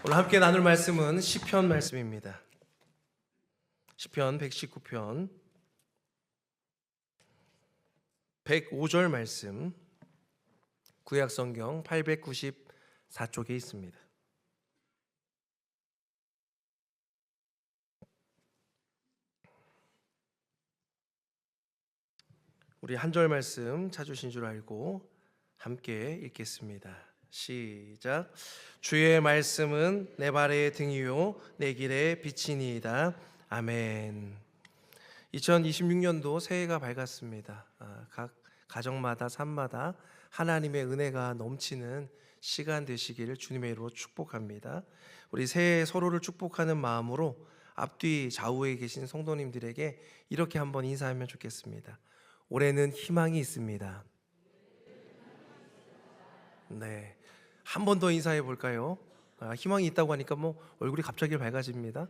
오늘 함께 나눌 말씀은 시편 말씀입니다. 시편 119편 105절 말씀, 구약성경 894쪽에 있습니다. 우리 한 절 말씀 찾으신 줄 알고 함께 읽겠습니다. 시작. 주의 말씀은 내 발의 등이요 내 길의 빛이니이다. 아멘. 2026년도 새해가 밝았습니다. 각 가정마다 삶마다 하나님의 은혜가 넘치는 시간 되시기를 주님의 이름으로 축복합니다. 우리 새해 서로를 축복하는 마음으로 앞뒤 좌우에 계신 성도님들에게 이렇게 한번 인사하면 좋겠습니다. 올해는 희망이 있습니다. 네, 한 번 더 인사해 볼까요? 희망이 있다고 하니까 얼굴이 갑자기 밝아집니다.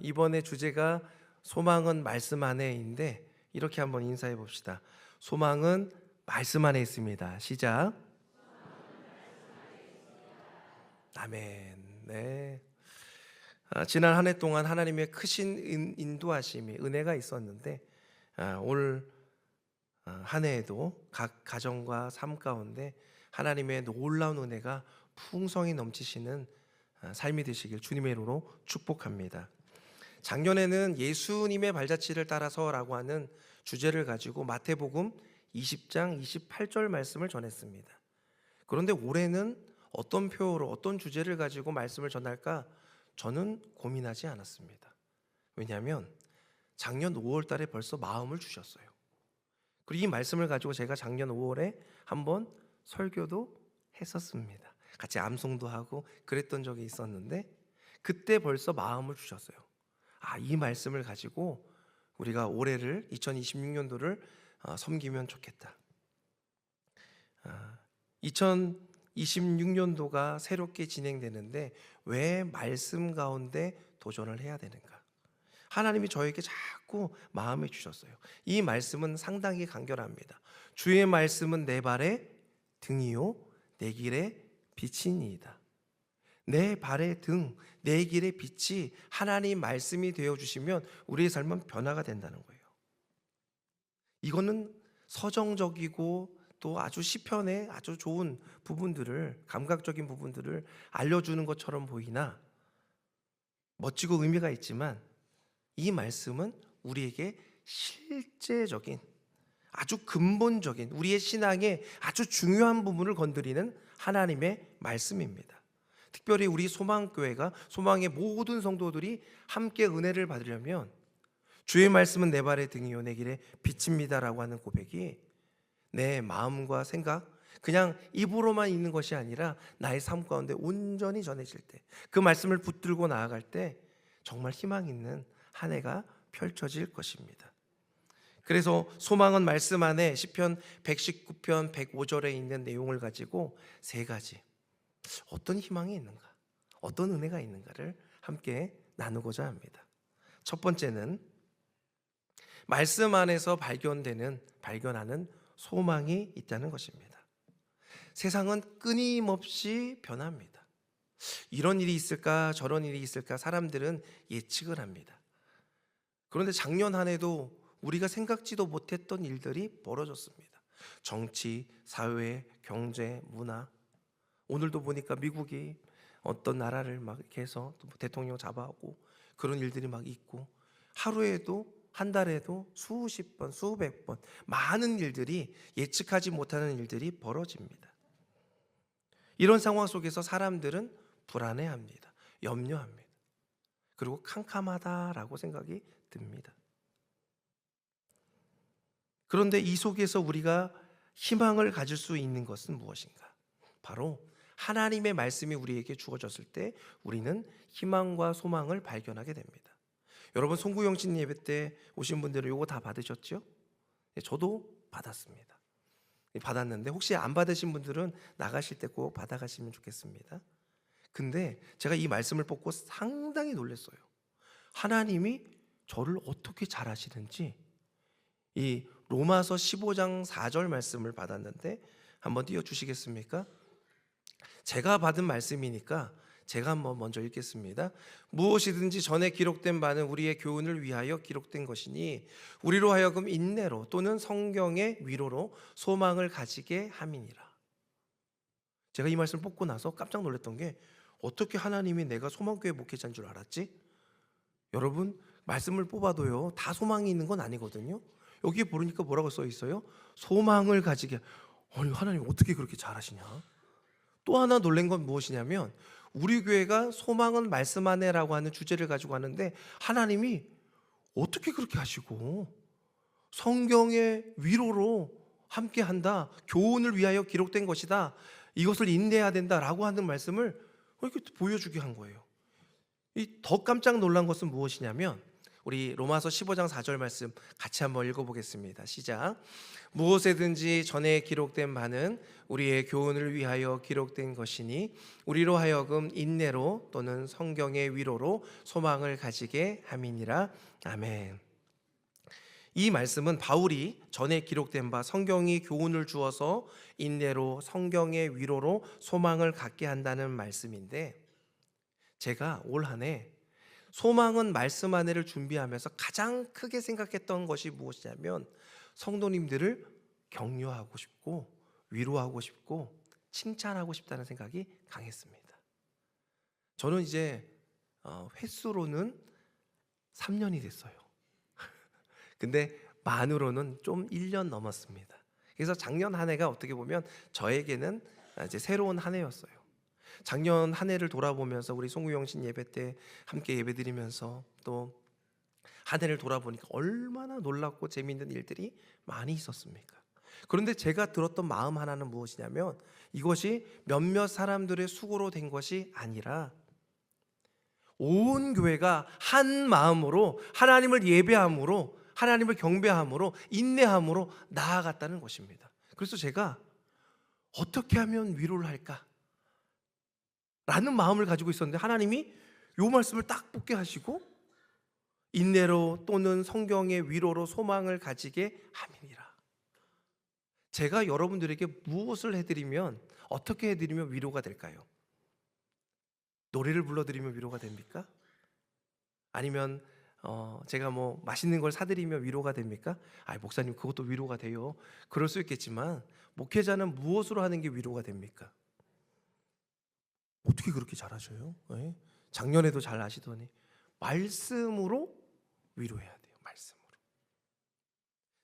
이번에 주제가 소망은 말씀 안에인데 이렇게 한번 인사해 봅시다. 소망은 말씀 안에 있습니다. 시작. 아멘. 네. 지난 한 해 동안 하나님의 크신 인도하심이 은혜가 있었는데 올 한 해에도 각 가정과 삶 가운데 하나님의 놀라운 은혜가 풍성히 넘치시는 삶이 되시길 주님의 이름으로 축복합니다. 작년에는 예수님의 발자취를 따라서라고 하는 주제를 가지고 마태복음 20장 28절 말씀을 전했습니다. 그런데 올해는 어떤 표어로 어떤 주제를 가지고 말씀을 전할까 저는 고민하지 않았습니다. 왜냐하면 작년 5월 달에 벌써 마음을 주셨어요. 그리고 이 말씀을 가지고 제가 작년 5월에 한번 설교도 했었습니다. 같이 암송도 하고 그랬던 적이 있었는데 그때 벌써 마음을 주셨어요. 이 말씀을 가지고 우리가 올해를 2026년도를 섬기면 좋겠다. 2026년도가 새롭게 진행되는데 왜 말씀 가운데 도전을 해야 되는가? 하나님이 저에게 자꾸 마음에 주셨어요. 이 말씀은 상당히 간결합니다. 주의 말씀은 내 발의 등이요 내 길의 빛이니이다. 내 발의 등, 내 길의 빛이 하나님 말씀이 되어주시면 우리의 삶은 변화가 된다는 거예요. 이거는 서정적이고 또 아주 시편의 아주 좋은 부분들을, 감각적인 부분들을 알려주는 것처럼 보이나 멋지고 의미가 있지만 이 말씀은 우리에게 실제적인 아주 근본적인 우리의 신앙의 아주 중요한 부분을 건드리는 하나님의 말씀입니다. 특별히 우리 소망교회가, 소망의 모든 성도들이 함께 은혜를 받으려면 주의 말씀은 내 발의 등이요 내 길의 빛입니다라고 하는 고백이 내 마음과 생각, 그냥 입으로만 있는 것이 아니라 나의 삶 가운데 온전히 전해질 때, 그 말씀을 붙들고 나아갈 때 정말 희망 있는 한 해가 펼쳐질 것입니다. 그래서 소망은 말씀 안에 시편 119편 105절에 있는 내용을 가지고 세 가지, 어떤 희망이 있는가, 어떤 은혜가 있는가를 함께 나누고자 합니다. 첫 번째는 말씀 안에서 발견하는 소망이 있다는 것입니다. 세상은 끊임없이 변합니다. 이런 일이 있을까 저런 일이 있을까 사람들은 예측을 합니다. 그런데 작년 한 해도 우리가 생각지도 못했던 일들이 벌어졌습니다. 정치, 사회, 경제, 문화. 오늘도 보니까 미국이 어떤 나라를 막 이렇게 해서 또 대통령 잡아오고 그런 일들이 막 있고, 하루에도 한 달에도 수십 번, 수백 번 많은 일들이, 예측하지 못하는 일들이 벌어집니다. 이런 상황 속에서 사람들은 불안해합니다. 염려합니다. 그리고 캄캄하다라고 생각이 듭니다. 그런데 이 속에서 우리가 희망을 가질 수 있는 것은 무엇인가? 바로 하나님의 말씀이 우리에게 주어졌을 때 우리는 희망과 소망을 발견하게 됩니다. 여러분, 송구영신 예배 때 오신 분들은 이거 다 받으셨죠? 저도 받았습니다. 받았는데 혹시 안 받으신 분들은 나가실 때 꼭 받아가시면 좋겠습니다. 근데 제가 이 말씀을 보고 상당히 놀랐어요. 하나님이 저를 어떻게 잘 아시는지, 이 로마서 15장 4절 말씀을 받았는데 한번 띄워주시겠습니까? 제가 받은 말씀이니까 제가 한번 먼저 읽겠습니다. 무엇이든지 전에 기록된 바는 우리의 교훈을 위하여 기록된 것이니 우리로 하여금 인내로 또는 성경의 위로로 소망을 가지게 함이니라. 제가 이 말씀을 뽑고 나서 깜짝 놀랐던 게, 어떻게 하나님이 내가 소망교회 목회자인 줄 알았지? 여러분, 말씀을 뽑아도요 다 소망이 있는 건 아니거든요. 여기에 보니까 뭐라고 써 있어요? 소망을 가지게. 아니, 하나님 어떻게 그렇게 잘하시냐? 또 하나 놀란 건 무엇이냐면, 우리 교회가 소망은 말씀 안에라고 하는 주제를 가지고 하는데 하나님이 어떻게 그렇게 하시고 성경의 위로로 함께 한다, 교훈을 위하여 기록된 것이다, 이것을 인내해야 된다라고 하는 말씀을 이렇게 보여주게 한 거예요. 이 더 깜짝 놀란 것은 무엇이냐면, 우리 로마서 15장 4절 말씀 같이 한번 읽어보겠습니다. 시작. 무엇에든지 전에 기록된 바는 우리의 교훈을 위하여 기록된 것이니 우리로 하여금 인내로 또는 성경의 위로로 소망을 가지게 함이니라. 아멘. 이 말씀은 바울이 전에 기록된 바 성경이 교훈을 주어서 인내로 성경의 위로로 소망을 갖게 한다는 말씀인데, 제가 올 한 해 소망은 말씀 안에를 준비하면서 가장 크게 생각했던 것이 무엇이냐면, 성도님들을 격려하고 싶고 위로하고 싶고 칭찬하고 싶다는 생각이 강했습니다. 저는 이제 횟수로는 3년이 됐어요. 근데 만으로는 좀 1년 넘었습니다. 그래서 작년 한 해가 어떻게 보면 저에게는 이제 새로운 한 해였어요. 작년 한 해를 돌아보면서 우리 송구영신 예배 때 함께 예배드리면서 또 한 해를 돌아보니까 얼마나 놀랍고 재미있는 일들이 많이 있었습니까? 그런데 제가 들었던 마음 하나는 무엇이냐면, 이것이 몇몇 사람들의 수고로 된 것이 아니라 온 교회가 한 마음으로 하나님을 예배함으로, 하나님을 경배함으로, 인내함으로 나아갔다는 것입니다. 그래서 제가 어떻게 하면 위로를 할까? 라는 마음을 가지고 있었는데 하나님이 이 말씀을 딱 뽑게 하시고, 인내로 또는 성경의 위로로 소망을 가지게 함이니라. 제가 여러분들에게 무엇을 해드리면, 어떻게 해드리면 위로가 될까요? 노래를 불러드리면 위로가 됩니까? 아니면 제가 뭐 맛있는 걸 사드리면 위로가 됩니까? 목사님 그것도 위로가 돼요. 그럴 수 있겠지만, 목회자는 무엇으로 하는 게 위로가 됩니까? 어떻게 그렇게 잘하셔요? 네? 작년에도 잘 아시더니 말씀으로 위로해야 돼요. 말씀으로.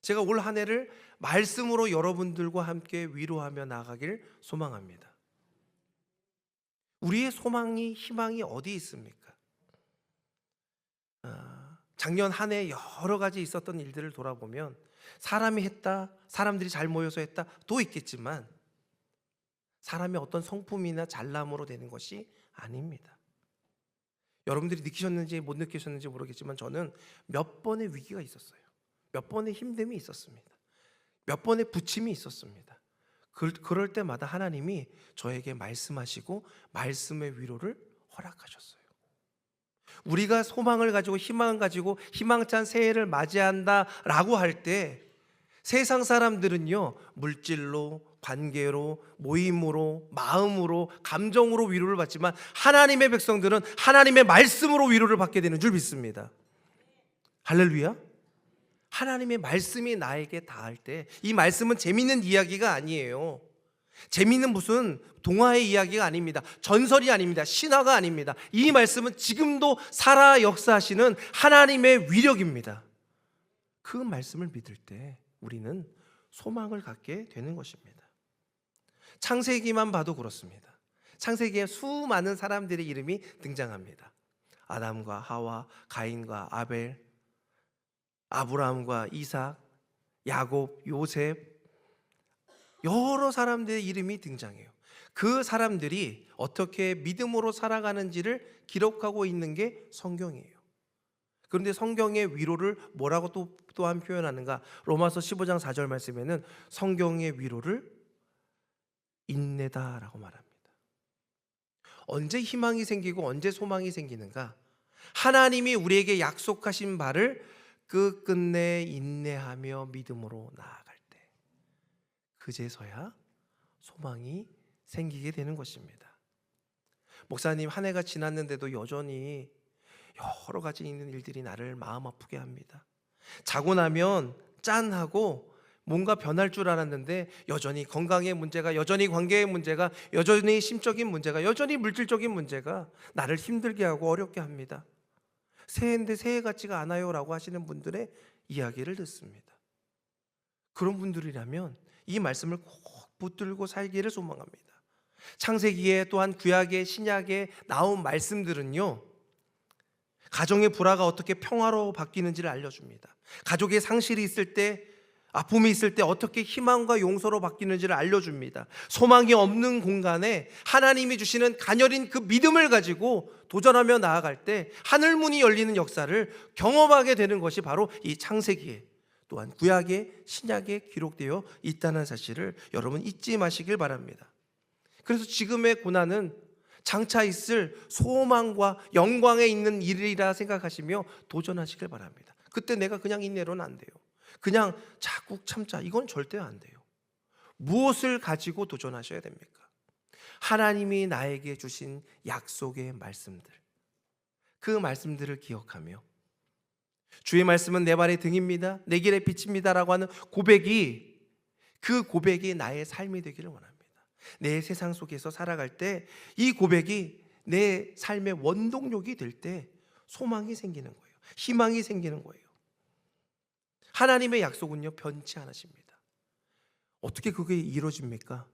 제가 올 한 해를 말씀으로 여러분들과 함께 위로하며 나가길 소망합니다. 우리의 소망이, 희망이 어디 있습니까? 작년 한 해 여러 가지 있었던 일들을 돌아보면 사람이 했다, 사람들이 잘 모여서 했다 도 있겠지만, 사람의 어떤 성품이나 잘남으로 되는 것이 아닙니다. 여러분들이 느끼셨는지 못 느끼셨는지 모르겠지만, 저는 몇 번의 위기가 있었어요. 몇 번의 힘듦이 있었습니다. 몇 번의 부침이 있었습니다. 그럴 때마다 하나님이 저에게 말씀하시고 말씀의 위로를 허락하셨어요. 우리가 소망을 가지고 희망을 가지고 희망찬 새해를 맞이한다라고 할 때, 세상 사람들은요 물질로, 관계로, 모임으로, 마음으로, 감정으로 위로를 받지만, 하나님의 백성들은 하나님의 말씀으로 위로를 받게 되는 줄 믿습니다. 할렐루야. 하나님의 말씀이 나에게 닿을 때, 이 말씀은 재미있는 이야기가 아니에요. 재미있는 무슨 동화의 이야기가 아닙니다. 전설이 아닙니다. 신화가 아닙니다. 이 말씀은 지금도 살아 역사하시는 하나님의 위력입니다. 그 말씀을 믿을 때 우리는 소망을 갖게 되는 것입니다. 창세기만 봐도 그렇습니다. 창세기에 수많은 사람들의 이름이 등장합니다. 아담과 하와, 가인과 아벨, 아브라함과 이삭, 야곱, 요셉, 여러 사람들의 이름이 등장해요. 그 사람들이 어떻게 믿음으로 살아가는지를 기록하고 있는 게 성경이에요. 그런데 성경의 위로를 뭐라고 또한 표현하는가? 로마서 15장 4절 말씀에는 성경의 위로를 인내다라고 말합니다. 언제 희망이 생기고 언제 소망이 생기는가? 하나님이 우리에게 약속하신 바를 끝끝내 인내하며 믿음으로 나아갈 때, 그제서야 소망이 생기게 되는 것입니다. 목사님, 한 해가 지났는데도 여전히 여러 가지 있는 일들이 나를 마음 아프게 합니다. 자고 나면 짠하고 뭔가 변할 줄 알았는데 여전히 건강의 문제가, 여전히 관계의 문제가, 여전히 심적인 문제가, 여전히 물질적인 문제가 나를 힘들게 하고 어렵게 합니다. 새해인데 새해 같지가 않아요 라고 하시는 분들의 이야기를 듣습니다. 그런 분들이라면 이 말씀을 꼭 붙들고 살기를 소망합니다. 창세기에 또한 구약의 신약에 나온 말씀들은요, 가정의 불화가 어떻게 평화로 바뀌는지를 알려줍니다. 가족의 상실이 있을 때, 아픔이 있을 때 어떻게 희망과 용서로 바뀌는지를 알려줍니다. 소망이 없는 공간에 하나님이 주시는 가녀린 그 믿음을 가지고 도전하며 나아갈 때 하늘문이 열리는 역사를 경험하게 되는 것이 바로 이 창세기에, 또한 구약의 신약에 기록되어 있다는 사실을 여러분 잊지 마시길 바랍니다. 그래서 지금의 고난은 장차 있을 소망과 영광에 있는 일이라 생각하시며 도전하시길 바랍니다. 그때 내가 그냥 인내로는 안 돼요. 그냥 자꾸 참자, 이건 절대 안 돼요. 무엇을 가지고 도전하셔야 됩니까? 하나님이 나에게 주신 약속의 말씀들, 그 말씀들을 기억하며 주의 말씀은 내 발의 등입니다, 내 길의 빛입니다 라고 하는 고백이, 그 고백이 나의 삶이 되기를 원합니다. 내 세상 속에서 살아갈 때 이 고백이 내 삶의 원동력이 될 때 소망이 생기는 거예요. 희망이 생기는 거예요. 하나님의 약속은요, 변치 않으십니다. 어떻게 그게 이루어집니까?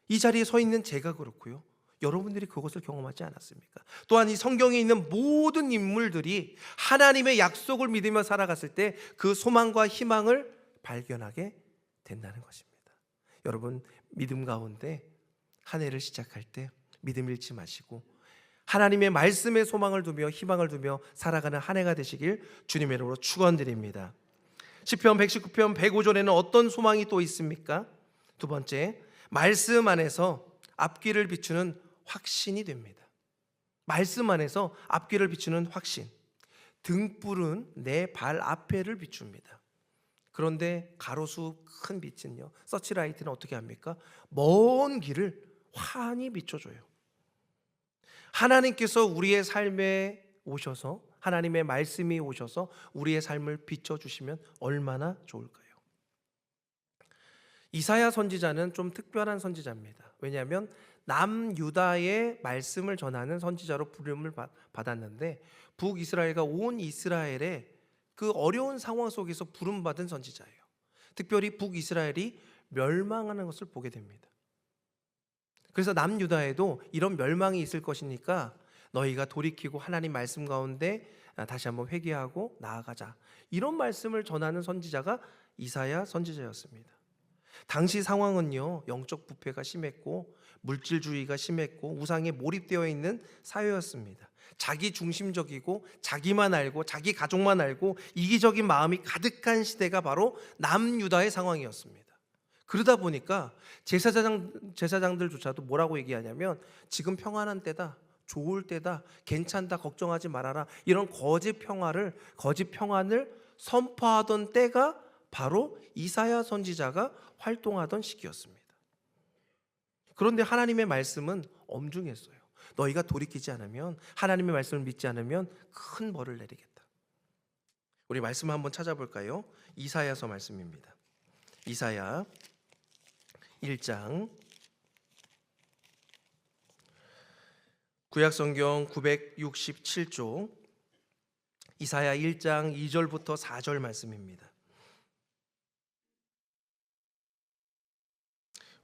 이 자리에 서 있는 제가 그렇고요, 여러분들이 그것을 경험하지 않았습니까? 또한 이 성경에 있는 모든 인물들이 하나님의 약속을 믿으며 살아갔을 때 그 소망과 희망을 발견하게 된다는 것입니다. 여러분, 믿음 가운데 한 해를 시작할 때 믿음 잃지 마시고 하나님의 말씀에 소망을 두며 희망을 두며 살아가는 한 해가 되시길 주님의 이름으로 축원드립니다. 시편 119편 105절에는 어떤 소망이 또 있습니까? 두 번째, 말씀 안에서 앞길을 비추는 확신이 됩니다. 말씀 안에서 앞길을 비추는 확신. 등불은 내 발 앞에를 비춥니다. 그런데 가로수 큰 빛은요, 서치라이트는 어떻게 합니까? 먼 길을 환히 비춰줘요. 하나님께서 우리의 삶에 오셔서, 하나님의 말씀이 오셔서 우리의 삶을 비춰주시면 얼마나 좋을까요? 이사야 선지자는 좀 특별한 선지자입니다. 왜냐하면 남유다의 말씀을 전하는 선지자로 부름을 받았는데 북이스라엘과 온 이스라엘의 그 어려운 상황 속에서 부름받은 선지자예요. 특별히 북이스라엘이 멸망하는 것을 보게 됩니다. 그래서 남유다에도 이런 멸망이 있을 것이니까 너희가 돌이키고 하나님 말씀 가운데 다시 한번 회개하고 나아가자, 이런 말씀을 전하는 선지자가 이사야 선지자였습니다. 당시 상황은요, 영적 부패가 심했고 물질주의가 심했고 우상에 몰입되어 있는 사회였습니다. 자기 중심적이고 자기만 알고 자기 가족만 알고 이기적인 마음이 가득한 시대가 바로 남유다의 상황이었습니다. 그러다 보니까 제사장들조차도 뭐라고 얘기하냐면 지금 평안한 때다, 좋을 때다, 괜찮다, 걱정하지 말아라, 이런 거짓 평안을 선포하던 때가 바로 이사야 선지자가 활동하던 시기였습니다. 그런데 하나님의 말씀은 엄중했어요. 너희가 돌이키지 않으면, 하나님의 말씀을 믿지 않으면 큰 벌을 내리겠다. 우리 말씀 한번 찾아볼까요? 이사야서 말씀입니다. 이사야 1장, 구약성경 967쪽 이사야 1장 2절부터 4절 말씀입니다.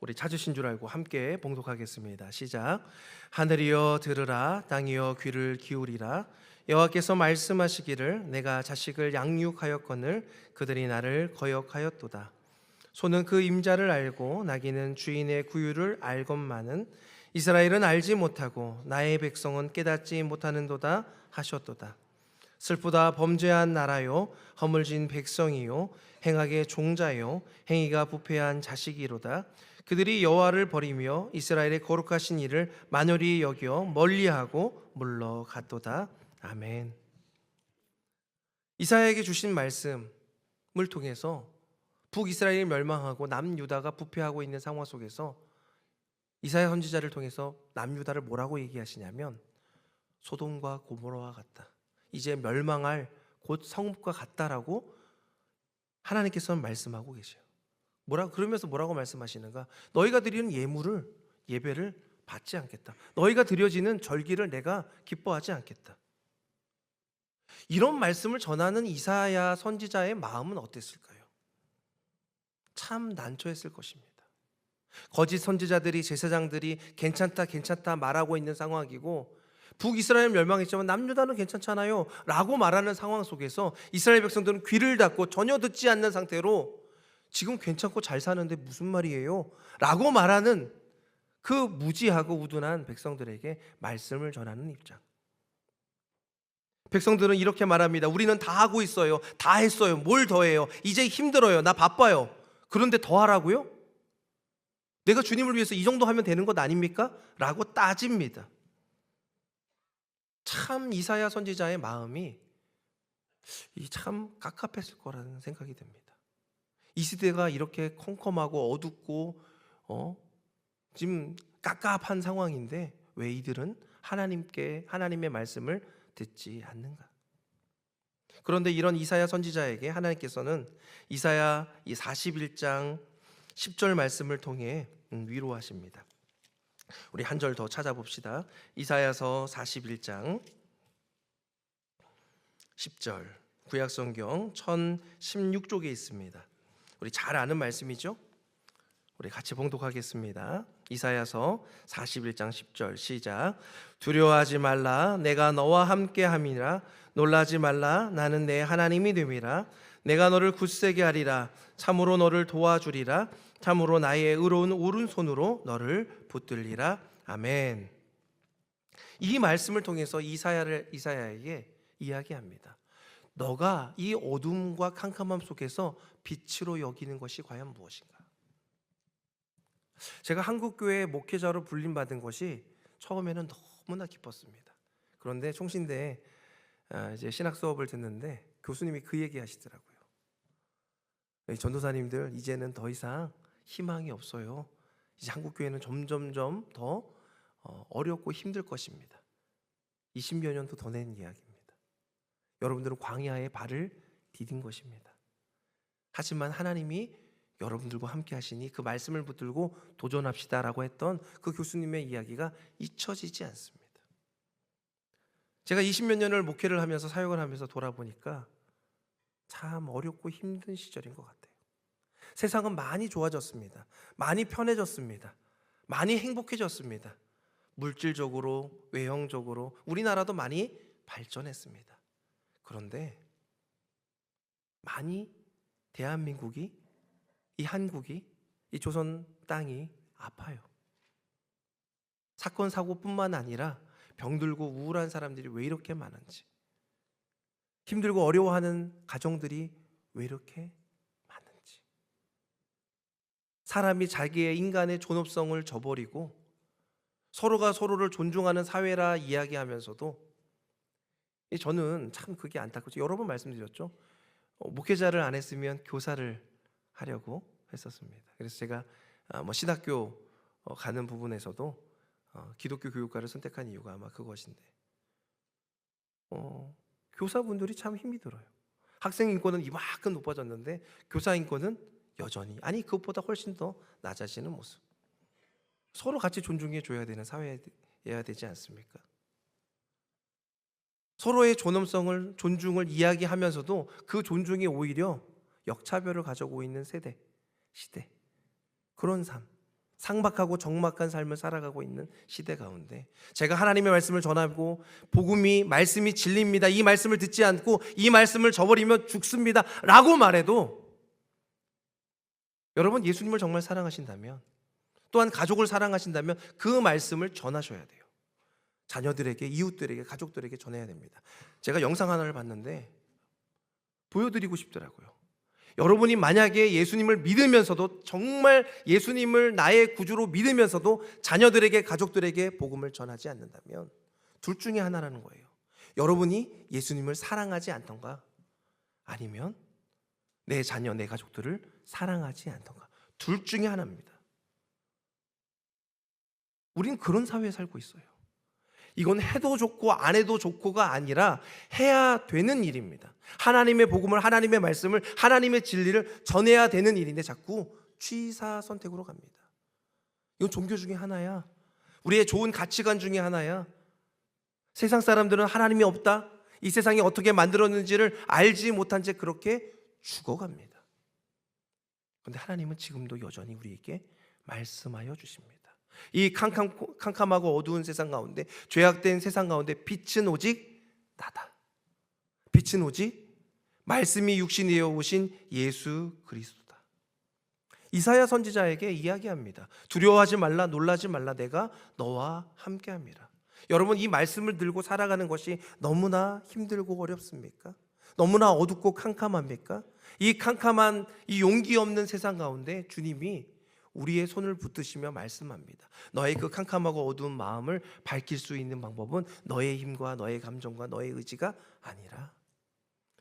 우리 찾으신 줄 알고 함께 봉독하겠습니다. 시작. 하늘이여 들으라, 땅이여 귀를 기울이라. 여호와께서 말씀하시기를 내가 자식을 양육하였거늘 그들이 나를 거역하였도다. 소는 그 임자를 알고 나귀는 주인의 구유를 알건만은 이스라엘은 알지 못하고 나의 백성은 깨닫지 못하는도다 하셨도다. 슬프다 범죄한 나라요 허물진 백성이요 행악의 종자요 행위가 부패한 자식이로다. 그들이 여호와를 버리며 이스라엘의 거룩하신 이를 만홀히 여겨 멀리하고 물러갔도다. 아멘. 이사야에게 주신 말씀을 통해서 북이스라엘이 멸망하고 남유다가 부패하고 있는 상황 속에서 이사야 선지자를 통해서 남유다를 뭐라고 얘기하시냐면 소돔과 고모라와 같다, 이제 멸망할 곧 성읍과 같다라고 하나님께서는 말씀하고 계셔요. 그러면서 뭐라고 말씀하시는가? 너희가 드리는 예배를 받지 않겠다. 너희가 드려지는 절기를 내가 기뻐하지 않겠다. 이런 말씀을 전하는 이사야 선지자의 마음은 어땠을까요? 참 난처했을 것입니다. 거짓 선지자들이, 제사장들이 괜찮다 괜찮다 말하고 있는 상황이고, 북이스라엘 멸망했지만 남유다는 괜찮잖아요 라고 말하는 상황 속에서 이스라엘 백성들은 귀를 닫고 전혀 듣지 않는 상태로 지금 괜찮고 잘 사는데 무슨 말이에요? 라고 말하는 그 무지하고 우둔한 백성들에게 말씀을 전하는 입장. 백성들은 이렇게 말합니다. 우리는 다 하고 있어요. 다 했어요. 뭘 더 해요? 이제 힘들어요. 나 바빠요. 그런데 더 하라고요? 내가 주님을 위해서 이 정도 하면 되는 것 아닙니까? 라고 따집니다. 참 이사야 선지자의 마음이 참 깝깝했을 거라는 생각이 듭니다. 이 시대가 이렇게 컴컴하고 어둡고 지금 깝깝한 상황인데 왜 이들은 하나님의 말씀을 듣지 않는가? 그런데 이런 이사야 선지자에게 하나님께서는 이사야 41장 10절 말씀을 통해 위로하십니다. 우리 한 절 더 찾아봅시다. 이사야서 41장 10절, 구약성경 1016쪽에 있습니다. 우리 잘 아는 말씀이죠? 우리 같이 봉독하겠습니다. 이사야서 41장 10절 시작. 두려워하지 말라, 내가 너와 함께함이라. 놀라지 말라, 나는 내 하나님이 됨이라. 내가 너를 굳세게 하리라. 참으로 너를 도와주리라. 참으로 나의 의로운 오른손으로 너를 붙들리라. 아멘. 이 말씀을 통해서 이사야에게 이야기합니다. 너가 이 어둠과 캄캄함 속에서 빛으로 여기는 것이 과연 무엇인가? 제가 한국교회 목회자로 불림받은 것이 처음에는 너무나 기뻤습니다. 그런데 총신대에 이제 신학 수업을 듣는데 교수님이 그 얘기 하시더라고요. 전도사님들, 이제는 더 이상 희망이 없어요. 이제 한국교회는 점점점 더 어렵고 힘들 것입니다. 20여 년도 더 낸 이야기입니다. 여러분들은 광야에 발을 디딘 것입니다. 하지만 하나님이 여러분들과 함께 하시니 그 말씀을 붙들고 도전합시다라고 했던 그 교수님의 이야기가 잊혀지지 않습니다. 제가 20몇 년을 목회를 하면서 사역을 하면서 돌아보니까 참 어렵고 힘든 시절인 것 같아요. 세상은 많이 좋아졌습니다. 많이 편해졌습니다. 많이 행복해졌습니다. 물질적으로, 외형적으로 우리나라도 많이 발전했습니다. 그런데 많이 대한민국이, 이 한국이, 이 조선 땅이 아파요. 사건 사고뿐만 아니라 병들고 우울한 사람들이 왜 이렇게 많은지, 힘들고 어려워하는 가정들이 왜 이렇게 많은지, 사람이 자기의 인간의 존엄성을 저버리고 서로가 서로를 존중하는 사회라 이야기하면서도 저는 참 그게 안타깝죠. 여러 번 말씀드렸죠. 목회자를 안 했으면 교사를 하려고 했었습니다. 그래서 제가 신학교 가는 부분에서도 기독교 교육과를 선택한 이유가 아마 그것인데, 교사분들이 참 힘이 들어요. 학생 인권은 이만큼 높아졌는데 교사 인권은 여전히, 아니 그것보다 훨씬 더 낮아지는 모습. 서로 같이 존중해 줘야 되는 사회여야 되지 않습니까? 서로의 존엄성을, 존중을 이야기하면서도 그 존중이 오히려 역차별을 가져오고 있는 시대, 그런 삶, 상박하고 적막한 삶을 살아가고 있는 시대 가운데 제가 하나님의 말씀을 전하고 말씀이 진리입니다, 이 말씀을 듣지 않고 이 말씀을 저버리면 죽습니다 라고 말해도, 여러분 예수님을 정말 사랑하신다면, 또한 가족을 사랑하신다면 그 말씀을 전하셔야 돼요. 자녀들에게, 이웃들에게, 가족들에게 전해야 됩니다. 제가 영상 하나를 봤는데 보여드리고 싶더라고요. 여러분이 만약에 예수님을 믿으면서도, 정말 예수님을 나의 구주로 믿으면서도 자녀들에게, 가족들에게 복음을 전하지 않는다면 둘 중에 하나라는 거예요. 여러분이 예수님을 사랑하지 않던가, 아니면 내 자녀, 내 가족들을 사랑하지 않던가, 둘 중에 하나입니다. 우린 그런 사회에 살고 있어요. 이건 해도 좋고 안 해도 좋고가 아니라 해야 되는 일입니다. 하나님의 복음을, 하나님의 말씀을, 하나님의 진리를 전해야 되는 일인데 자꾸 취사 선택으로 갑니다. 이건 종교 중에 하나야. 우리의 좋은 가치관 중에 하나야. 세상 사람들은 하나님이 없다, 이 세상이 어떻게 만들었는지를 알지 못한 채 그렇게 죽어갑니다. 그런데 하나님은 지금도 여전히 우리에게 말씀하여 주십니다. 이 캄캄하고 어두운 세상 가운데, 죄악된 세상 가운데 빛은 오직 나다. 빛은 오직 말씀이 육신이 되어 오신 예수 그리스도다. 이사야 선지자에게 이야기합니다. 두려워하지 말라, 놀라지 말라, 내가 너와 함께함이라. 여러분, 이 말씀을 들고 살아가는 것이 너무나 힘들고 어렵습니까? 너무나 어둡고 캄캄합니까? 이 캄캄한, 이 용기 없는 세상 가운데 주님이 우리의 손을 붙드시며 말씀합니다. 너의 그 캄캄하고 어두운 마음을 밝힐 수 있는 방법은 너의 힘과 너의 감정과 너의 의지가 아니라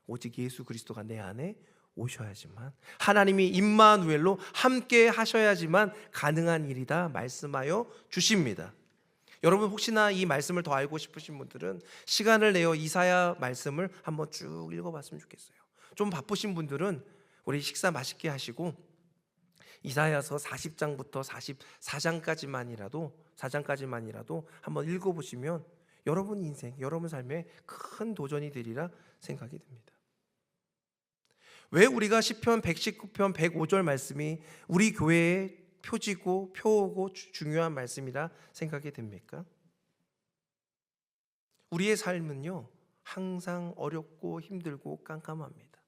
오직 예수 그리스도가 내 안에 오셔야지만, 하나님이 임마누엘로 함께 하셔야지만 가능한 일이다 말씀하여 주십니다. 여러분, 혹시나 이 말씀을 더 알고 싶으신 분들은 시간을 내어 이사야 말씀을 한번 쭉 읽어봤으면 좋겠어요. 좀 바쁘신 분들은 우리 식사 맛있게 하시고 이사야서 40장부터 44장까지만이라도 한번 읽어보시면 여러분 인생, 여러분 삶에 큰 도전이 되리라 생각이 듭니다. 왜 우리가 시편 119편 105절 말씀이 우리 교회의 표지고 표고 중요한 말씀이라 생각이 됩니까? 우리의 삶은요, 항상 어렵고 힘들고 깜깜합니다.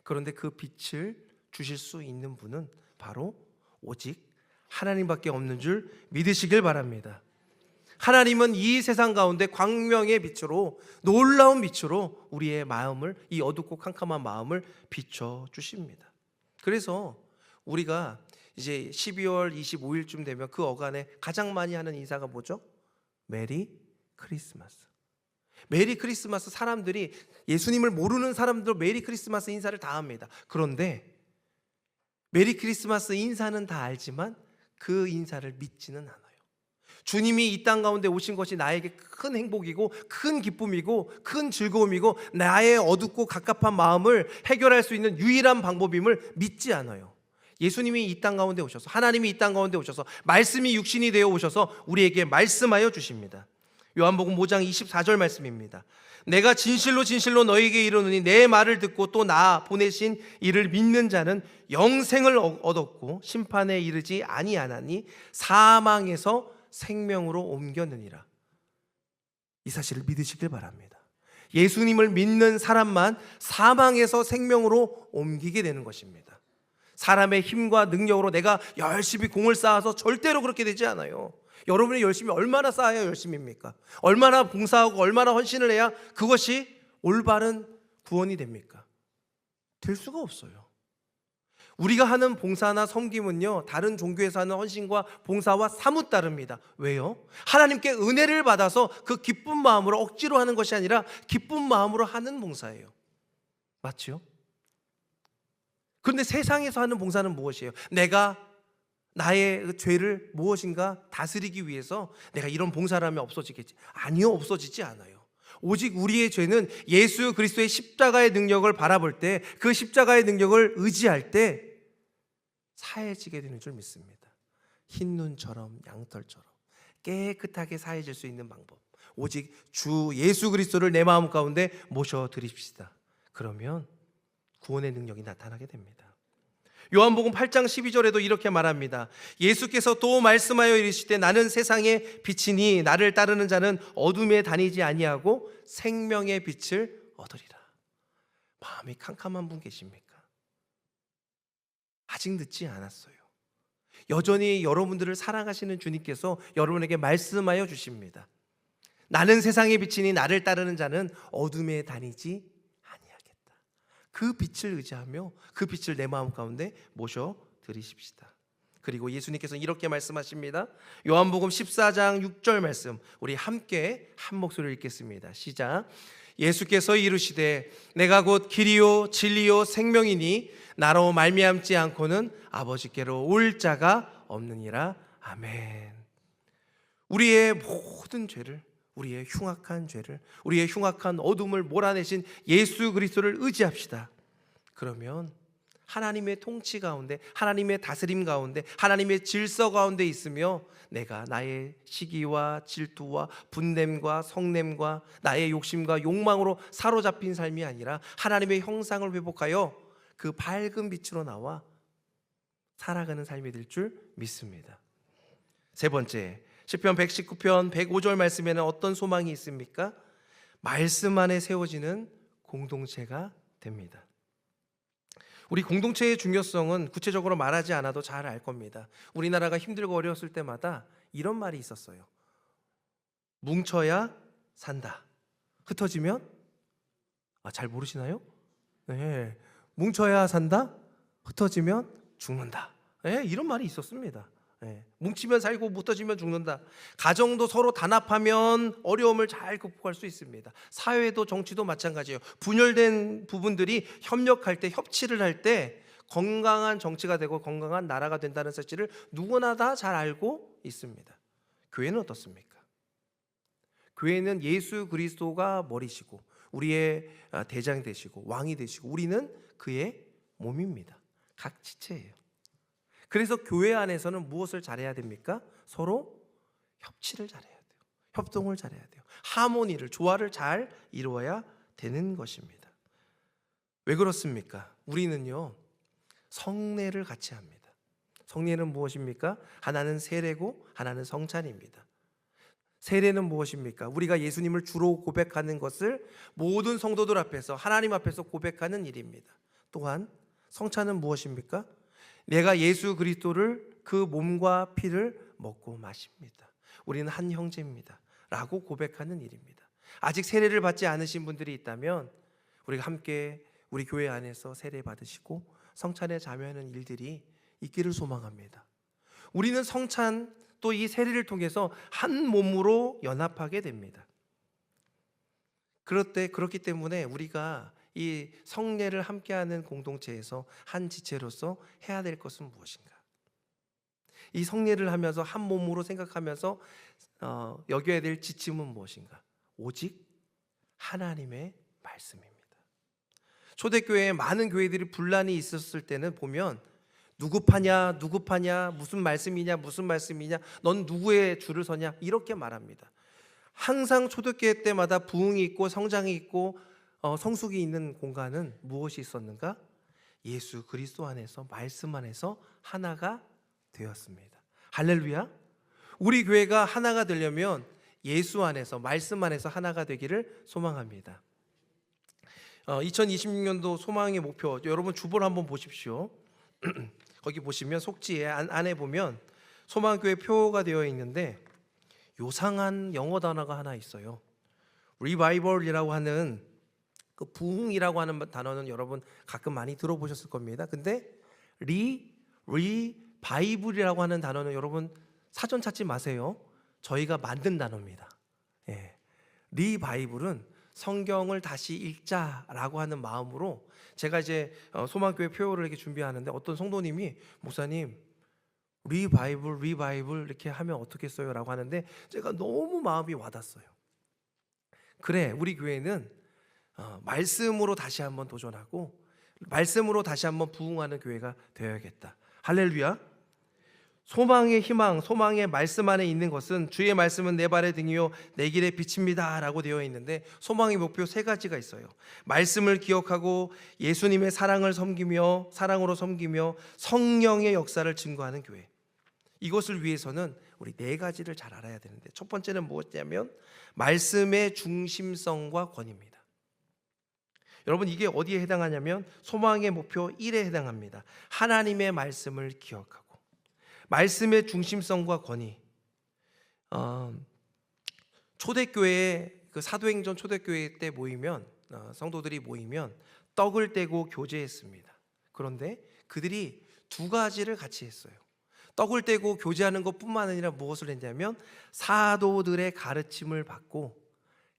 그런데 그 빛을 주실 수 있는 분은 바로 오직 하나님밖에 없는 줄 믿으시길 바랍니다. 하나님은 이 세상 가운데 광명의 빛으로, 놀라운 빛으로 우리의 마음을, 이 어둡고 캄캄한 마음을 비춰 주십니다. 그래서 우리가 이제 12월 25일쯤 되면 그 어간에 가장 많이 하는 인사가 뭐죠? 메리 크리스마스. 메리 크리스마스, 사람들이, 예수님을 모르는 사람들도 메리 크리스마스 인사를 다 합니다. 그런데 메리 크리스마스 인사는 다 알지만 그 인사를 믿지는 않아요. 주님이 이 땅 가운데 오신 것이 나에게 큰 행복이고 큰 기쁨이고 큰 즐거움이고 나의 어둡고 갑갑한 마음을 해결할 수 있는 유일한 방법임을 믿지 않아요. 예수님이 이 땅 가운데 오셔서, 하나님이 이 땅 가운데 오셔서 말씀이 육신이 되어 오셔서 우리에게 말씀하여 주십니다. 요한복음 5장 24절 말씀입니다. 내가 진실로 진실로 너에게 이르노니 내 말을 듣고 또 나 보내신 이를 믿는 자는 영생을 얻었고 심판에 이르지 아니하나니 사망에서 생명으로 옮겼느니라. 이 사실을 믿으시길 바랍니다. 예수님을 믿는 사람만 사망에서 생명으로 옮기게 되는 것입니다. 사람의 힘과 능력으로 내가 열심히 공을 쌓아서 절대로 그렇게 되지 않아요. 여러분이 열심히 얼마나 쌓아야 열심입니까? 얼마나 봉사하고 얼마나 헌신을 해야 그것이 올바른 구원이 됩니까? 될 수가 없어요. 우리가 하는 봉사나 섬김은요, 다른 종교에서 하는 헌신과 봉사와 사뭇 다릅니다. 왜요? 하나님께 은혜를 받아서 그 기쁜 마음으로 억지로 하는 것이 아니라 기쁜 마음으로 하는 봉사예요. 맞죠? 그런데 세상에서 하는 봉사는 무엇이에요? 내가 나의 죄를 무엇인가 다스리기 위해서 내가 이런 봉사를 하면 없어지겠지. 아니요, 없어지지 않아요. 오직 우리의 죄는 예수 그리스도의 십자가의 능력을 바라볼 때, 그 십자가의 능력을 의지할 때 사해지게 되는 줄 믿습니다. 흰눈처럼 양털처럼 깨끗하게 사해질 수 있는 방법, 오직 주 예수 그리스도를 내 마음 가운데 모셔드립시다. 그러면 구원의 능력이 나타나게 됩니다. 요한복음 8장 12절에도 이렇게 말합니다. 예수께서 또 말씀하여 이르시되 나는 세상의 빛이니 나를 따르는 자는 어둠에 다니지 아니하고 생명의 빛을 얻으리라. 마음이 캄캄한 분 계십니까? 아직 늦지 않았어요. 여전히 여러분들을 사랑하시는 주님께서 여러분에게 말씀하여 주십니다. 나는 세상의 빛이니 나를 따르는 자는 어둠에 다니지 그 빛을 의지하며 그 빛을 내 마음 가운데 모셔 드리십시다. 그리고 예수님께서 이렇게 말씀하십니다. 요한복음 14장 6절 말씀, 우리 함께 한 목소리로 읽겠습니다. 시작. 예수께서 이르시되 내가 곧 길이요 진리요 생명이니 나로 말미암지 않고는 아버지께로 올 자가 없느니라. 아멘. 우리의 모든 죄를, 우리의 흉악한 죄를, 우리의 흉악한 어둠을 몰아내신 예수 그리스도를 의지합시다. 그러면 하나님의 통치 가운데, 하나님의 다스림 가운데, 하나님의 질서 가운데 있으며 내가 나의 시기와 질투와 분냄과 성냄과 나의 욕심과 욕망으로 사로잡힌 삶이 아니라 하나님의 형상을 회복하여 그 밝은 빛으로 나와 살아가는 삶이 될 줄 믿습니다. 세 번째, 시편 119편 105절 말씀에는 어떤 소망이 있습니까? 말씀 안에 세워지는 공동체가 됩니다. 우리 공동체의 중요성은 구체적으로 말하지 않아도 잘 알 겁니다. 우리나라가 힘들고 어려웠을 때마다 이런 말이 있었어요. 뭉쳐야 산다. 흩어지면 잘 모르시나요? 네. 뭉쳐야 산다. 흩어지면 죽는다. 네, 이런 말이 있었습니다. 네. 뭉치면 살고 흩어지면 죽는다. 가정도 서로 단합하면 어려움을 잘 극복할 수 있습니다. 사회도 정치도 마찬가지예요. 분열된 부분들이 협력할 때, 협치를 할 때 건강한 정치가 되고 건강한 나라가 된다는 사실을 누구나 다 잘 알고 있습니다. 교회는 어떻습니까? 교회는 예수 그리스도가 머리시고 우리의 대장 되시고 왕이 되시고 우리는 그의 몸입니다. 각 지체예요. 그래서 교회 안에서는 무엇을 잘해야 됩니까? 서로 협치를 잘해야 돼요. 협동을 잘해야 돼요. 하모니를, 조화를 잘 이루어야 되는 것입니다. 왜 그렇습니까? 우리는요, 성례를 같이 합니다. 성례는 무엇입니까? 하나는 세례고 하나는 성찬입니다. 세례는 무엇입니까? 우리가 예수님을 주로 고백하는 것을 모든 성도들 앞에서, 하나님 앞에서 고백하는 일입니다. 또한 성찬은 무엇입니까? 내가 예수 그리스도를 그 몸과 피를 먹고 마십니다. 우리는 한 형제입니다 라고 고백하는 일입니다. 아직 세례를 받지 않으신 분들이 있다면 우리가 함께 우리 교회 안에서 세례 받으시고 성찬에 참여하는 일들이 있기를 소망합니다. 우리는 성찬 또 이 세례를 통해서 한 몸으로 연합하게 됩니다. 그렇기 때문에 우리가 이 성례를 함께하는 공동체에서 한 지체로서 해야 될 것은 무엇인가? 이 성례를 하면서 한 몸으로 생각하면서 여겨야 될 지침은 무엇인가? 오직 하나님의 말씀입니다. 초대교회에 많은 교회들이 분란이 있었을 때는 보면 누구 파냐, 무슨 말씀이냐, 넌 누구의 줄을 서냐 이렇게 말합니다. 항상 초대교회 때마다 부흥이 있고 성장이 있고 성숙이 있는 공간은 무엇이 있었는가? 예수 그리스도 안에서, 말씀 안에서 하나가 되었습니다. 할렐루야. 우리 교회가 하나가 되려면 예수 안에서, 말씀 안에서 하나가 되기를 소망합니다. 2026년도 소망의 목표, 여러분 주보를 한번 보십시오. 거기 보시면 속지에 안에 보면 소망교회 표가 되어 있는데 요상한 영어 단어가 하나 있어요. Revival이라고 하는 그 부흥이라고 하는 단어는 여러분 가끔 많이 들어보셨을 겁니다. 근데 리바이블이라고 하는 단어는 여러분 사전 찾지 마세요. 저희가 만든 단어입니다. 예. 리바이블은 성경을 다시 읽자라고 하는 마음으로 제가 이제 소망교회 표를 이렇게 준비하는데 어떤 성도님이 목사님 리바이블 이렇게 하면 어떻겠어요? 라고 하는데 제가 너무 마음이 와닿았어요. 그래, 우리 교회는 말씀으로 다시 한번 도전하고 말씀으로 다시 한번 부흥하는 교회가 되어야겠다. 할렐루야. 소망의 희망, 소망의 말씀 안에 있는 것은 주의 말씀은 내 발의 등이요 내 길의 빛입니다 라고 되어 있는데 소망의 목표 세 가지가 있어요. 말씀을 기억하고 예수님의 사랑으로 섬기며 성령의 역사를 증거하는 교회. 이것을 위해서는 우리 네 가지를 잘 알아야 되는데 첫 번째는 무엇이냐면 말씀의 중심성과 권위입니다. 여러분 이게 어디에 해당하냐면 소망의 목표 1에 해당합니다. 하나님의 말씀을 기억하고 말씀의 중심성과 권위. 초대교회 그 사도행전 초대교회 때 모이면 성도들이 모이면 떡을 떼고 교제했습니다. 그런데 그들이 두 가지를 같이 했어요. 떡을 떼고 교제하는 것뿐만 아니라 무엇을 했냐면 사도들의 가르침을 받고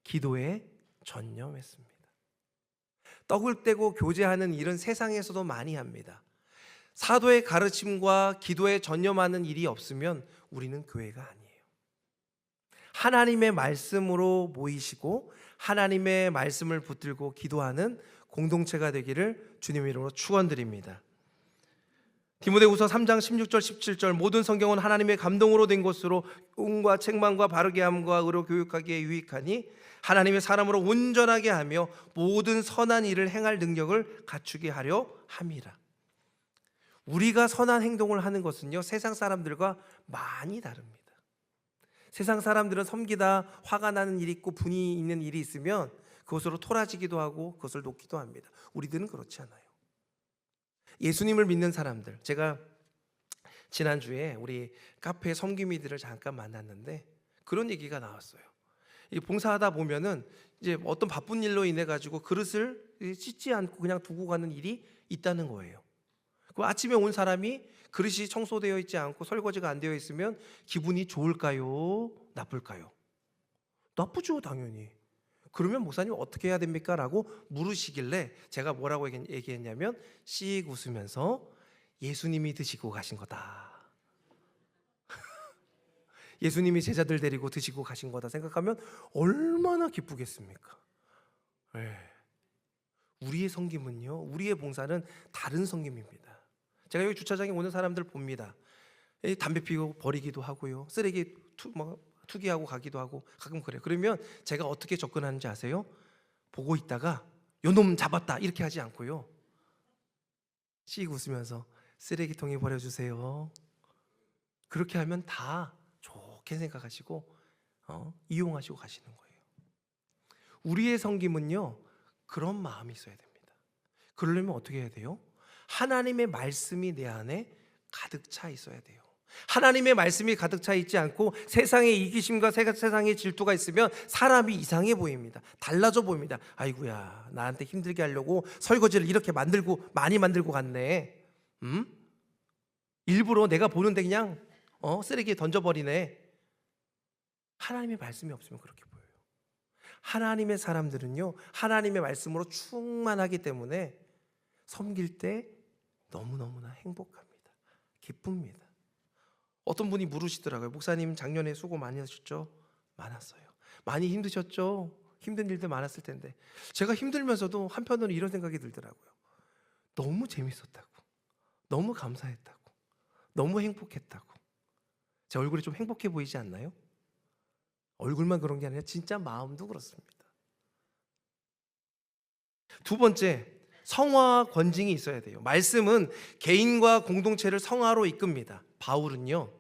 기도에 전념했습니다. 떡을 떼고 교제하는 일은 세상에서도 많이 합니다. 사도의 가르침과 기도에 전념하는 일이 없으면 우리는 교회가 아니에요. 하나님의 말씀으로 모이시고 하나님의 말씀을 붙들고 기도하는 공동체가 되기를 주님의 이름으로 축원드립니다. 디모데후서 3장 16절 17절 모든 성경은 하나님의 감동으로 된 것으로 교훈과 책망과 바르게 함과 의로 교육하기에 유익하니 하나님의 사람으로 온전하게 하며 모든 선한 일을 행할 능력을 갖추게 하려 함이라. 우리가 선한 행동을 하는 것은요, 세상 사람들과 많이 다릅니다. 세상 사람들은 섬기다 화가 나는 일이 있고 분이 있는 일이 있으면 그것으로 토라지기도 하고 그것을 놓기도 합니다. 우리들은 그렇지 않아요. 예수님을 믿는 사람들, 제가 지난주에 우리 카페 섬김이들을 잠깐 만났는데 그런 얘기가 나왔어요. 이 봉사하다 보면은 이제 어떤 바쁜 일로 인해 가지고 그릇을 씻지 않고 그냥 두고 가는 일이 있다는 거예요. 그 아침에 온 사람이 그릇이 청소되어 있지 않고 설거지가 안 되어 있으면 기분이 좋을까요? 나쁠까요? 나쁘죠, 당연히. 그러면 목사님 어떻게 해야 됩니까? 라고 물으시길래 제가 뭐라고 얘기했냐면 씩 웃으면서 예수님이 드시고 가신 거다. 예수님이 제자들 데리고 드시고 가신 거다 생각하면 얼마나 기쁘겠습니까? 네. 우리의 섬김은요, 우리의 봉사는 다른 섬김입니다. 제가 여기 주차장에 오는 사람들 봅니다. 담배 피우고 버리기도 하고요, 쓰레기 투기하고 가기도 하고 가끔 그래요. 그러면 제가 어떻게 접근하는지 아세요? 보고 있다가 요놈 잡았다 이렇게 하지 않고요, 씩 웃으면서 쓰레기통에 버려주세요. 그렇게 하면 다 좋게 생각하시고 이용하시고 가시는 거예요. 우리의 섬김은요, 그런 마음이 있어야 됩니다. 그러려면 어떻게 해야 돼요? 하나님의 말씀이 내 안에 가득 차 있어야 돼요. 하나님의 말씀이 가득 차 있지 않고 세상의 이기심과 세상의 질투가 있으면 사람이 이상해 보입니다. 달라져 보입니다. 아이고야, 나한테 힘들게 하려고 설거지를 이렇게 많이 만들고 갔네. 일부러 내가 보는데 그냥 쓰레기에 던져버리네. 하나님의 말씀이 없으면 그렇게 보여요. 하나님의 사람들은요, 하나님의 말씀으로 충만하기 때문에 섬길 때 너무너무나 행복합니다. 기쁩니다. 어떤 분이 물으시더라고요. 목사님 작년에 수고 많이 하셨죠? 많았어요. 많이 힘드셨죠? 힘든 일들 많았을 텐데. 제가 힘들면서도 한편으로는 이런 생각이 들더라고요. 너무 재밌었다고, 너무 감사했다고, 너무 행복했다고. 제 얼굴이 좀 행복해 보이지 않나요? 얼굴만 그런 게 아니라 진짜 마음도 그렇습니다. 두 번째, 성화 권징이 있어야 돼요. 말씀은 개인과 공동체를 성화로 이끕니다. 바울은요,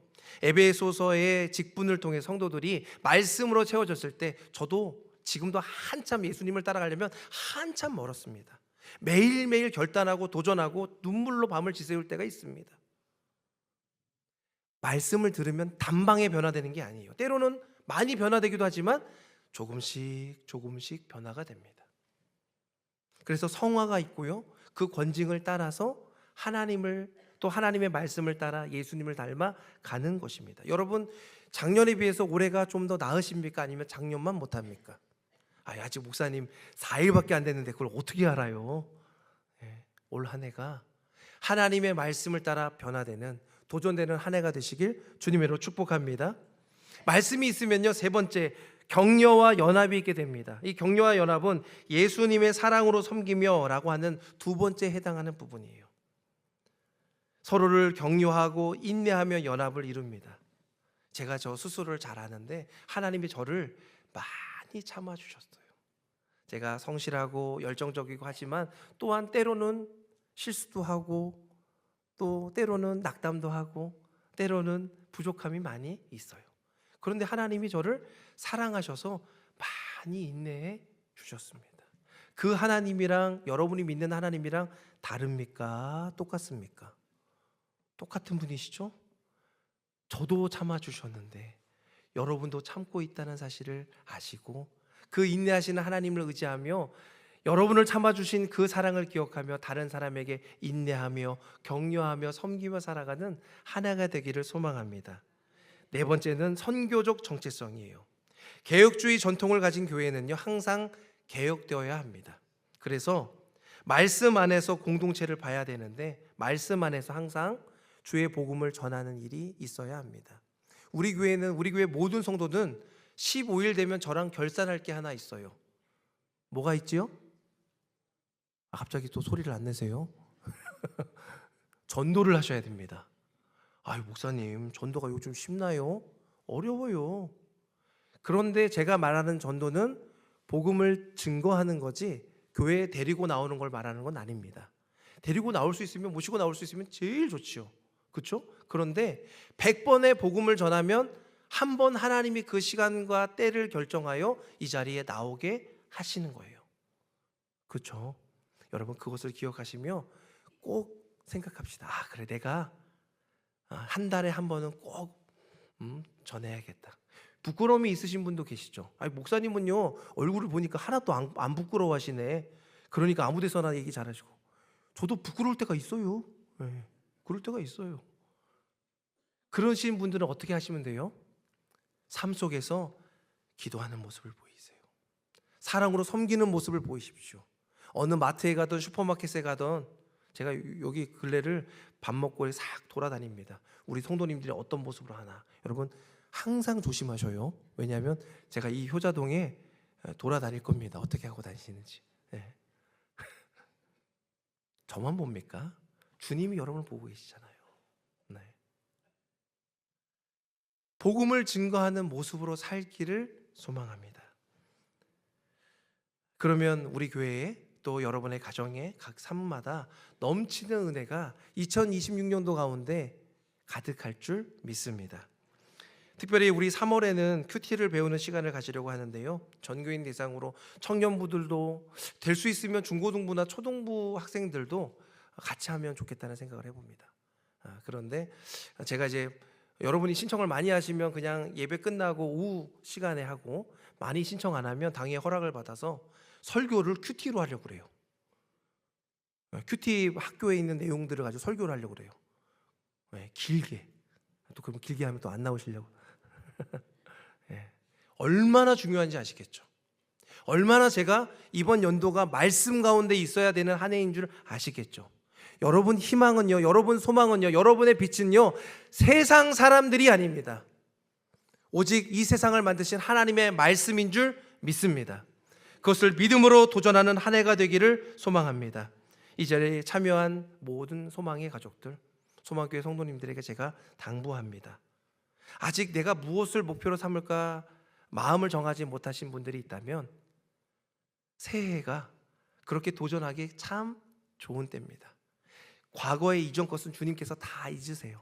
에베소서의 직분을 통해 성도들이 말씀으로 채워졌을 때 저도 지금도 한참 예수님을 따라가려면 한참 멀었습니다. 매일매일 결단하고 도전하고 눈물로 밤을 지새울 때가 있습니다. 말씀을 들으면 단방에 변화되는 게 아니에요. 때로는 많이 변화되기도 하지만 조금씩 변화가 됩니다. 그래서 성화가 있고요, 그 권징을 따라서 하나님의 말씀을 따라 예수님을 닮아 가는 것입니다. 여러분, 작년에 비해서 올해가 좀 더 나으십니까? 아니면 작년만 못합니까? 아직 목사님 4일밖에 안 됐는데 그걸 어떻게 알아요? 올 한 해가 하나님의 말씀을 따라 변화되는, 도전되는 한 해가 되시길 주님으로 축복합니다. 말씀이 있으면요, 세 번째, 격려와 연합이 있게 됩니다. 이 격려와 연합은 예수님의 사랑으로 섬기며 라고 하는 두 번째 해당하는 부분이에요. 서로를 격려하고 인내하며 연합을 이룹니다. 제가 저 스스로를 잘 아는데 하나님이 저를 많이 참아주셨어요. 제가 성실하고 열정적이고 하지만 또한 때로는 실수도 하고 또 때로는 낙담도 하고 때로는 부족함이 많이 있어요. 그런데 하나님이 저를 사랑하셔서 많이 인내해 주셨습니다. 그 하나님이랑 여러분이 믿는 하나님이랑 다릅니까? 똑같습니까? 똑같은 분이시죠? 저도 참아주셨는데 여러분도 참고 있다는 사실을 아시고 그 인내하시는 하나님을 의지하며 여러분을 참아주신 그 사랑을 기억하며 다른 사람에게 인내하며 격려하며 섬기며 살아가는 하나가 되기를 소망합니다. 네 번째는 선교적 정체성이에요. 개혁주의 전통을 가진 교회는요, 항상 개혁되어야 합니다. 그래서 말씀 안에서 공동체를 봐야 되는데 말씀 안에서 항상 주의 복음을 전하는 일이 있어야 합니다. 우리 교회 모든 성도는 15일 되면 저랑 결산할 게 하나 있어요. 뭐가 있지요? 갑자기 또 소리를 안 내세요? 전도를 하셔야 됩니다. 아유, 목사님, 전도가 요즘 쉽나요? 어려워요. 그런데 제가 말하는 전도는 복음을 증거하는 거지 교회에 데리고 나오는 걸 말하는 건 아닙니다. 데리고 나올 수 있으면, 모시고 나올 수 있으면 제일 좋지요. 그렇죠? 그런데 100번의 복음을 전하면 한 번 하나님이 그 시간과 때를 결정하여 이 자리에 나오게 하시는 거예요. 그렇죠? 여러분, 그것을 기억하시며 꼭 생각합시다. 그래, 내가 한 달에 한 번은 꼭 전해야겠다. 부끄러움이 있으신 분도 계시죠. 아니, 목사님은요, 얼굴을 보니까 하나도 안 부끄러워하시네. 그러니까 아무 데서나 얘기 잘하시고. 저도 부끄러울 때가 있어요. 네, 그럴 때가 있어요. 그러신 분들은 어떻게 하시면 돼요? 삶 속에서 기도하는 모습을 보이세요. 사랑으로 섬기는 모습을 보이십시오. 어느 마트에 가든 슈퍼마켓에 가든, 제가 여기 근래를 밥 먹고 싹 돌아다닙니다. 우리 성도님들이 어떤 모습으로 하나. 여러분, 항상 조심하셔요. 왜냐하면 제가 이 효자동에 돌아다닐 겁니다. 어떻게 하고 다니시는지. 네. 저만 봅니까? 주님이 여러분을 보고 계시잖아요. 네. 복음을 증거하는 모습으로 살기를 소망합니다. 그러면 우리 교회에, 또 여러분의 가정에, 각 삶마다 넘치는 은혜가 2026년도 가운데 가득할 줄 믿습니다. 특별히 우리 3월에는 큐티를 배우는 시간을 가지려고 하는데요, 전교인 대상으로 청년부들도, 될 수 있으면 중고등부나 초등부 학생들도 같이 하면 좋겠다는 생각을 해봅니다. 그런데 제가 이제 여러분이 신청을 많이 하시면 그냥 예배 끝나고 오후 시간에 하고, 많이 신청 안 하면 당의 허락을 받아서 설교를 큐티로 하려고 그래요. 큐티 학교에 있는 내용들을 가지고 설교를 하려고 그래요. 길게. 또 그럼 길게 하면 또 안 나오시려고. 얼마나 중요한지 아시겠죠? 얼마나 제가 이번 연도가 말씀 가운데 있어야 되는 한 해인 줄 아시겠죠? 여러분 희망은요, 여러분 소망은요, 여러분의 빛은요, 세상 사람들이 아닙니다. 오직 이 세상을 만드신 하나님의 말씀인 줄 믿습니다. 그것을 믿음으로 도전하는 한 해가 되기를 소망합니다. 이 자리에 참여한 모든 소망의 가족들, 소망교회 성도님들에게 제가 당부합니다. 아직 내가 무엇을 목표로 삼을까 마음을 정하지 못하신 분들이 있다면 새해가 그렇게 도전하기 참 좋은 때입니다. 과거의 이전 것은 주님께서 다 잊으세요.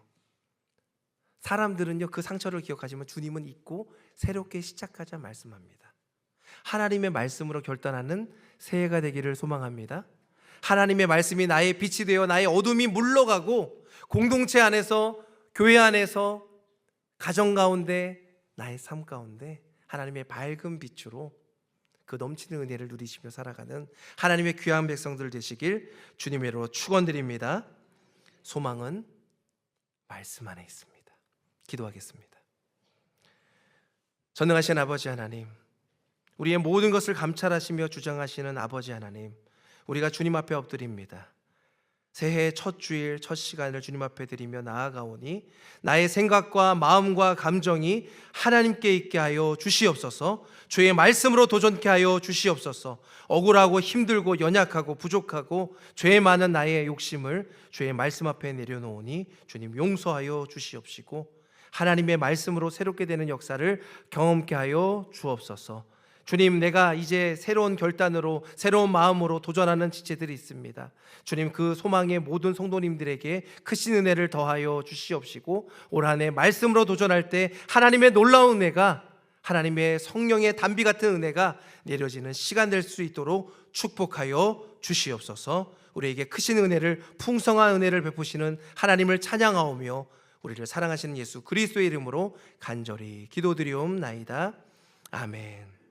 사람들은요, 그 상처를 기억하지만 주님은 잊고 새롭게 시작하자 말씀합니다. 하나님의 말씀으로 결단하는 새해가 되기를 소망합니다. 하나님의 말씀이 나의 빛이 되어 나의 어둠이 물러가고, 공동체 안에서, 교회 안에서, 가정 가운데, 나의 삶 가운데 하나님의 밝은 빛으로 그 넘치는 은혜를 누리시며 살아가는 하나님의 귀한 백성들 되시길 주님의 이름으로 축원드립니다. 소망은 말씀 안에 있습니다. 기도하겠습니다. 전능하신 아버지 하나님, 우리의 모든 것을 감찰하시며 주장하시는 아버지 하나님, 우리가 주님 앞에 엎드립니다. 새해 첫 주일, 첫 시간을 주님 앞에 드리며 나아가오니 나의 생각과 마음과 감정이 하나님께 있게 하여 주시옵소서. 주의 말씀으로 도전케 하여 주시옵소서. 억울하고 힘들고 연약하고 부족하고 죄 많은 나의 욕심을 주의 말씀 앞에 내려놓으니 주님 용서하여 주시옵시고, 하나님의 말씀으로 새롭게 되는 역사를 경험케 하여 주옵소서. 주님, 내가 이제 새로운 결단으로, 새로운 마음으로 도전하는 지체들이 있습니다. 주님, 그 소망의 모든 성도님들에게 크신 은혜를 더하여 주시옵시고, 올 한 해 말씀으로 도전할 때 하나님의 놀라운 은혜가, 하나님의 성령의 단비 같은 은혜가 내려지는 시간 될 수 있도록 축복하여 주시옵소서. 우리에게 크신 은혜를, 풍성한 은혜를 베푸시는 하나님을 찬양하오며 우리를 사랑하시는 예수 그리스도의 이름으로 간절히 기도드리옵나이다. 아멘.